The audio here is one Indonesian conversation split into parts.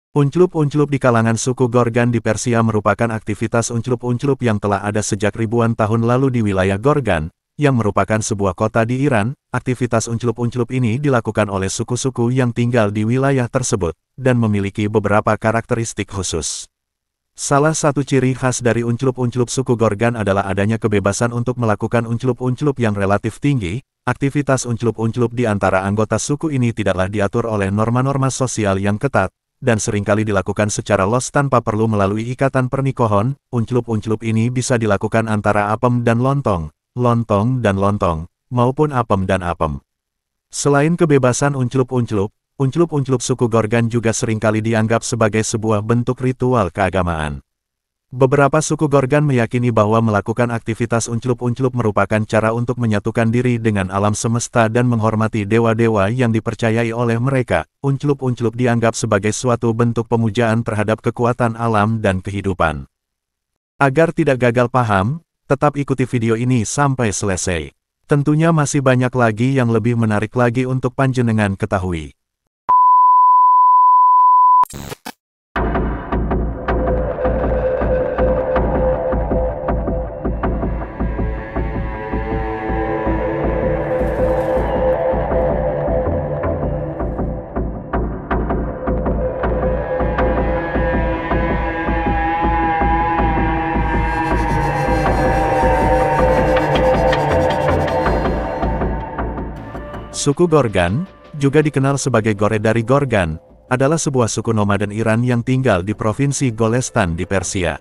Unclup-unclup di kalangan suku Gorgan di Persia merupakan aktivitas unclup-unclup yang telah ada sejak ribuan tahun lalu di wilayah Gorgan, yang merupakan sebuah kota di Iran. Aktivitas unclup-unclup ini dilakukan oleh suku-suku yang tinggal di wilayah tersebut, dan memiliki beberapa karakteristik khusus. Salah satu ciri khas dari unclup-unclup suku Gorgan adalah adanya kebebasan untuk melakukan unclup-unclup yang relatif tinggi. Aktivitas unclup-unclup di antara anggota suku ini tidaklah diatur oleh norma-norma sosial yang ketat, dan seringkali dilakukan secara los tanpa perlu melalui ikatan pernikahan. Unclup-unclup ini bisa dilakukan antara apem dan lontong, lontong dan lontong, maupun apem dan apem. Selain kebebasan unclup-unclup, unclup-unclup suku Gorgan juga seringkali dianggap sebagai sebuah bentuk ritual keagamaan. Beberapa suku Gorgan meyakini bahwa melakukan aktivitas unclup-unclup merupakan cara untuk menyatukan diri dengan alam semesta dan menghormati dewa-dewa yang dipercayai oleh mereka. Unclup-unclup dianggap sebagai suatu bentuk pemujaan terhadap kekuatan alam dan kehidupan. Agar tidak gagal paham, tetap ikuti video ini sampai selesai. Tentunya masih banyak lagi yang lebih menarik lagi untuk panjenengan ketahui. Suku Gorgan, juga dikenal sebagai Gore dari Gorgan, adalah sebuah suku nomaden Iran yang tinggal di provinsi Golestan di Persia.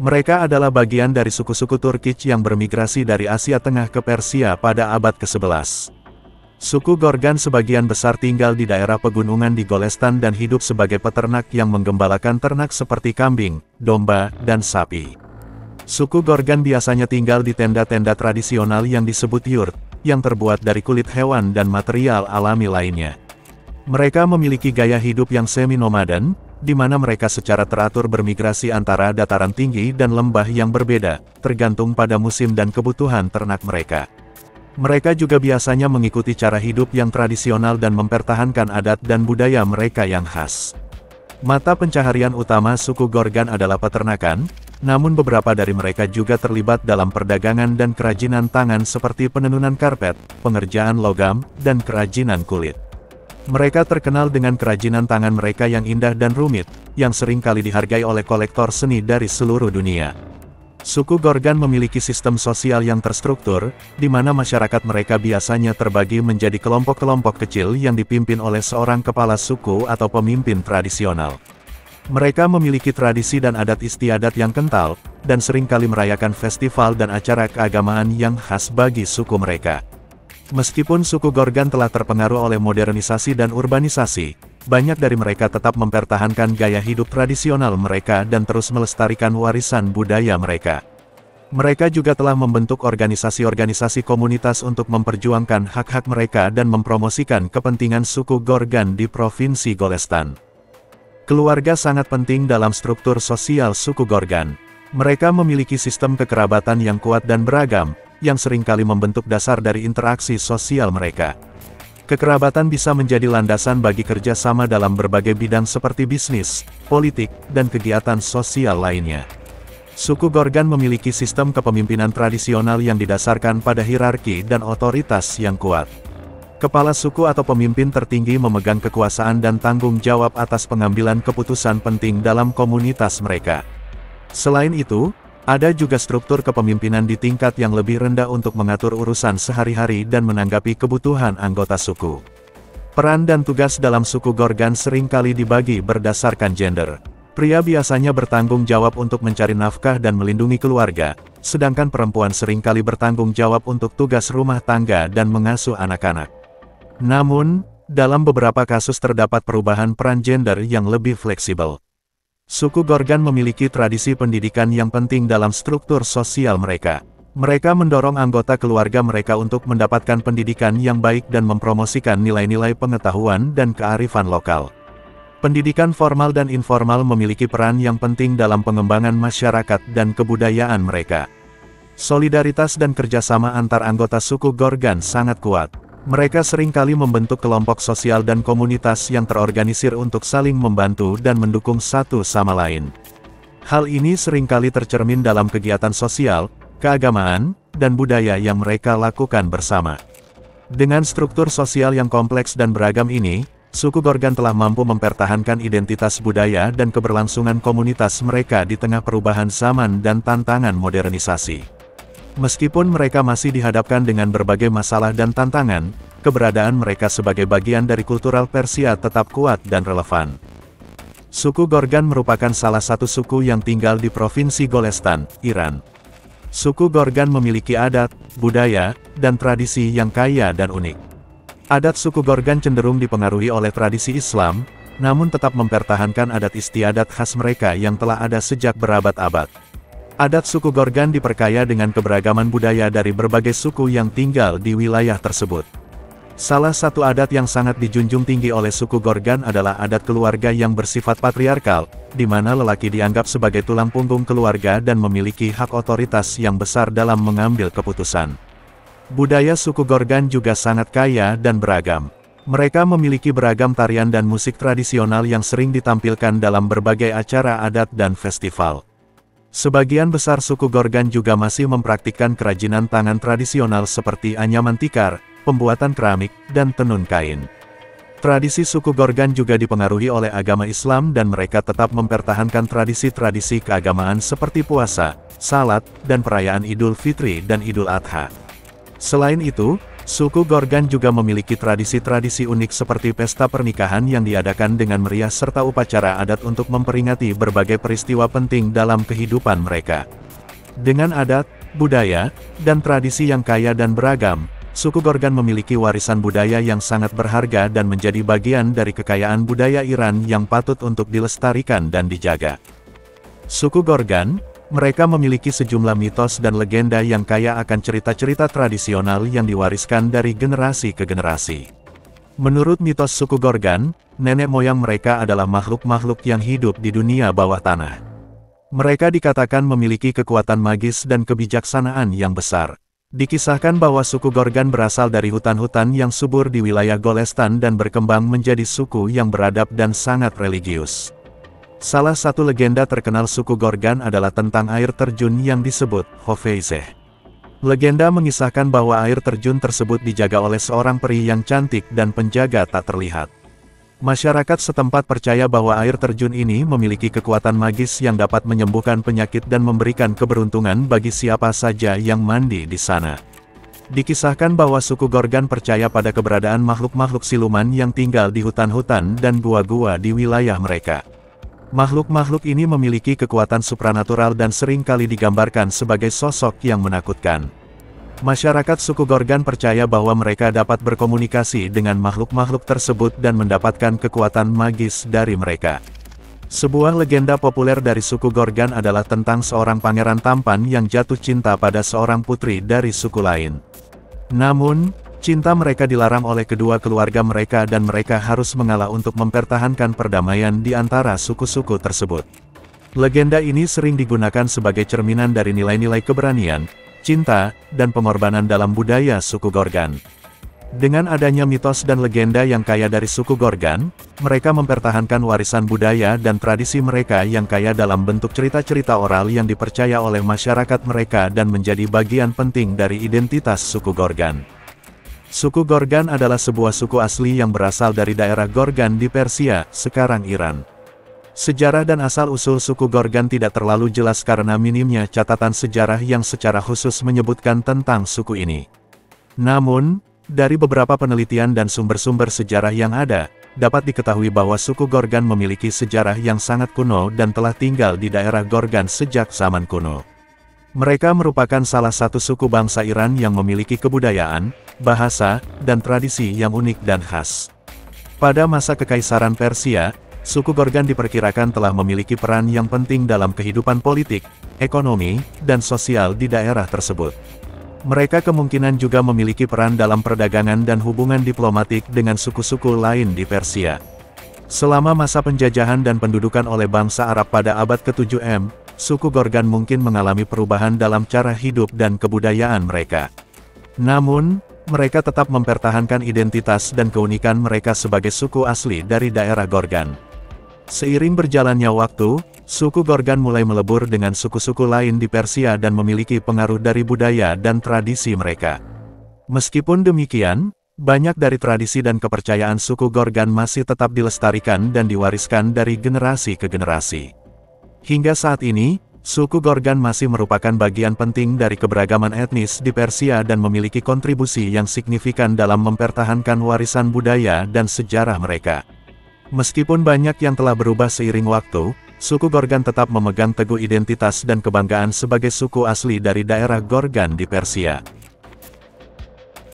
Mereka adalah bagian dari suku-suku Turkic yang bermigrasi dari Asia Tengah ke Persia pada abad ke-11. Suku Gorgan sebagian besar tinggal di daerah pegunungan di Golestan dan hidup sebagai peternak yang menggembalakan ternak seperti kambing, domba, dan sapi. Suku Gorgan biasanya tinggal di tenda-tenda tradisional yang disebut yurt, yang terbuat dari kulit hewan dan material alami lainnya. Mereka memiliki gaya hidup yang semi-nomaden, di mana mereka secara teratur bermigrasi antara dataran tinggi dan lembah yang berbeda, tergantung pada musim dan kebutuhan ternak mereka. Mereka juga biasanya mengikuti cara hidup yang tradisional dan mempertahankan adat dan budaya mereka yang khas. Mata pencaharian utama suku Gorgan adalah peternakan, namun beberapa dari mereka juga terlibat dalam perdagangan dan kerajinan tangan seperti penenunan karpet, pengerjaan logam, dan kerajinan kulit. Mereka terkenal dengan kerajinan tangan mereka yang indah dan rumit, yang sering kali dihargai oleh kolektor seni dari seluruh dunia. Suku Gorgan memiliki sistem sosial yang terstruktur, di mana masyarakat mereka biasanya terbagi menjadi kelompok-kelompok kecil yang dipimpin oleh seorang kepala suku atau pemimpin tradisional. Mereka memiliki tradisi dan adat istiadat yang kental, dan seringkali merayakan festival dan acara keagamaan yang khas bagi suku mereka. Meskipun suku Gorgan telah terpengaruh oleh modernisasi dan urbanisasi, banyak dari mereka tetap mempertahankan gaya hidup tradisional mereka dan terus melestarikan warisan budaya mereka. Mereka juga telah membentuk organisasi-organisasi komunitas untuk memperjuangkan hak-hak mereka dan mempromosikan kepentingan suku Gorgan di Provinsi Golestan. Keluarga sangat penting dalam struktur sosial suku Gorgan. Mereka memiliki sistem kekerabatan yang kuat dan beragam, yang seringkali membentuk dasar dari interaksi sosial mereka. Kekerabatan bisa menjadi landasan bagi kerja sama dalam berbagai bidang seperti bisnis, politik, dan kegiatan sosial lainnya. Suku Gorgan memiliki sistem kepemimpinan tradisional yang didasarkan pada hierarki dan otoritas yang kuat. Kepala suku atau pemimpin tertinggi memegang kekuasaan dan tanggung jawab atas pengambilan keputusan penting dalam komunitas mereka. Selain itu, ada juga struktur kepemimpinan di tingkat yang lebih rendah untuk mengatur urusan sehari-hari dan menanggapi kebutuhan anggota suku. Peran dan tugas dalam suku Gorgan seringkali dibagi berdasarkan gender. Pria biasanya bertanggung jawab untuk mencari nafkah dan melindungi keluarga, sedangkan perempuan seringkali bertanggung jawab untuk tugas rumah tangga dan mengasuh anak-anak. Namun, dalam beberapa kasus terdapat perubahan peran gender yang lebih fleksibel. Suku Gorgan memiliki tradisi pendidikan yang penting dalam struktur sosial mereka. Mereka mendorong anggota keluarga mereka untuk mendapatkan pendidikan yang baik dan mempromosikan nilai-nilai pengetahuan dan kearifan lokal. Pendidikan formal dan informal memiliki peran yang penting dalam pengembangan masyarakat dan kebudayaan mereka. Solidaritas dan kerjasama antar anggota suku Gorgan sangat kuat. Mereka seringkali membentuk kelompok sosial dan komunitas yang terorganisir untuk saling membantu dan mendukung satu sama lain. Hal ini seringkali tercermin dalam kegiatan sosial, keagamaan, dan budaya yang mereka lakukan bersama. Dengan struktur sosial yang kompleks dan beragam ini, suku Gorgan telah mampu mempertahankan identitas budaya dan keberlangsungan komunitas mereka di tengah perubahan zaman dan tantangan modernisasi. Meskipun mereka masih dihadapkan dengan berbagai masalah dan tantangan, keberadaan mereka sebagai bagian dari kultural Persia tetap kuat dan relevan. Suku Gorgan merupakan salah satu suku yang tinggal di Provinsi Golestan, Iran. Suku Gorgan memiliki adat, budaya, dan tradisi yang kaya dan unik. Adat suku Gorgan cenderung dipengaruhi oleh tradisi Islam, namun tetap mempertahankan adat istiadat khas mereka yang telah ada sejak berabad-abad. Adat suku Gorgan diperkaya dengan keberagaman budaya dari berbagai suku yang tinggal di wilayah tersebut. Salah satu adat yang sangat dijunjung tinggi oleh suku Gorgan adalah adat keluarga yang bersifat patriarkal, di mana lelaki dianggap sebagai tulang punggung keluarga dan memiliki hak otoritas yang besar dalam mengambil keputusan. Budaya suku Gorgan juga sangat kaya dan beragam. Mereka memiliki beragam tarian dan musik tradisional yang sering ditampilkan dalam berbagai acara adat dan festival. Sebagian besar suku Gorgan juga masih mempraktikkan kerajinan tangan tradisional seperti anyaman tikar, pembuatan keramik, dan tenun kain. Tradisi suku Gorgan juga dipengaruhi oleh agama Islam dan mereka tetap mempertahankan tradisi-tradisi keagamaan seperti puasa, salat, dan perayaan Idul Fitri dan Idul Adha. Selain itu, suku Gorgan juga memiliki tradisi-tradisi unik seperti pesta pernikahan yang diadakan dengan meriah serta upacara adat untuk memperingati berbagai peristiwa penting dalam kehidupan mereka. Dengan adat, budaya, dan tradisi yang kaya dan beragam, suku Gorgan memiliki warisan budaya yang sangat berharga dan menjadi bagian dari kekayaan budaya Iran yang patut untuk dilestarikan dan dijaga. Suku Gorgan, mereka memiliki sejumlah mitos dan legenda yang kaya akan cerita-cerita tradisional yang diwariskan dari generasi ke generasi. Menurut mitos suku Gorgan, nenek moyang mereka adalah makhluk-makhluk yang hidup di dunia bawah tanah. Mereka dikatakan memiliki kekuatan magis dan kebijaksanaan yang besar. Dikisahkan bahwa suku Gorgan berasal dari hutan-hutan yang subur di wilayah Golestan dan berkembang menjadi suku yang beradab dan sangat religius. Salah satu legenda terkenal suku Gorgan adalah tentang air terjun yang disebut Hofeizeh. Legenda mengisahkan bahwa air terjun tersebut dijaga oleh seorang peri yang cantik dan penjaga tak terlihat. Masyarakat setempat percaya bahwa air terjun ini memiliki kekuatan magis yang dapat menyembuhkan penyakit dan memberikan keberuntungan bagi siapa saja yang mandi di sana. Dikisahkan bahwa suku Gorgan percaya pada keberadaan makhluk-makhluk siluman yang tinggal di hutan-hutan dan gua-gua di wilayah mereka. Makhluk-makhluk ini memiliki kekuatan supranatural dan sering kali digambarkan sebagai sosok yang menakutkan. Masyarakat suku Gorgan percaya bahwa mereka dapat berkomunikasi dengan makhluk-makhluk tersebut dan mendapatkan kekuatan magis dari mereka. Sebuah legenda populer dari suku Gorgan adalah tentang seorang pangeran tampan yang jatuh cinta pada seorang putri dari suku lain. Namun, cinta mereka dilarang oleh kedua keluarga mereka dan mereka harus mengalah untuk mempertahankan perdamaian di antara suku-suku tersebut. Legenda ini sering digunakan sebagai cerminan dari nilai-nilai keberanian, cinta, dan pengorbanan dalam budaya suku Gorgan. Dengan adanya mitos dan legenda yang kaya dari suku Gorgan, mereka mempertahankan warisan budaya dan tradisi mereka yang kaya dalam bentuk cerita-cerita oral yang dipercaya oleh masyarakat mereka dan menjadi bagian penting dari identitas suku Gorgan. Suku Gorgan adalah sebuah suku asli yang berasal dari daerah Gorgan di Persia, sekarang Iran. Sejarah dan asal-usul suku Gorgan tidak terlalu jelas karena minimnya catatan sejarah yang secara khusus menyebutkan tentang suku ini. Namun, dari beberapa penelitian dan sumber-sumber sejarah yang ada, dapat diketahui bahwa suku Gorgan memiliki sejarah yang sangat kuno dan telah tinggal di daerah Gorgan sejak zaman kuno. Mereka merupakan salah satu suku bangsa Iran yang memiliki kebudayaan, bahasa, dan tradisi yang unik dan khas. Pada masa Kekaisaran Persia, suku Gorgan diperkirakan telah memiliki peran yang penting dalam kehidupan politik, ekonomi, dan sosial di daerah tersebut. Mereka kemungkinan juga memiliki peran dalam perdagangan dan hubungan diplomatik dengan suku-suku lain di Persia. Selama masa penjajahan dan pendudukan oleh bangsa Arab pada abad ke-7 M, suku Gorgan mungkin mengalami perubahan dalam cara hidup dan kebudayaan mereka. Namun, mereka tetap mempertahankan identitas dan keunikan mereka sebagai suku asli dari daerah Gorgan. Seiring berjalannya waktu, suku Gorgan mulai melebur dengan suku-suku lain di Persia dan memiliki pengaruh dari budaya dan tradisi mereka. Meskipun demikian, banyak dari tradisi dan kepercayaan suku Gorgan masih tetap dilestarikan dan diwariskan dari generasi ke generasi. Hingga saat ini, suku Gorgan masih merupakan bagian penting dari keberagaman etnis di Persia dan memiliki kontribusi yang signifikan dalam mempertahankan warisan budaya dan sejarah mereka. Meskipun banyak yang telah berubah seiring waktu, suku Gorgan tetap memegang teguh identitas dan kebanggaan sebagai suku asli dari daerah Gorgan di Persia.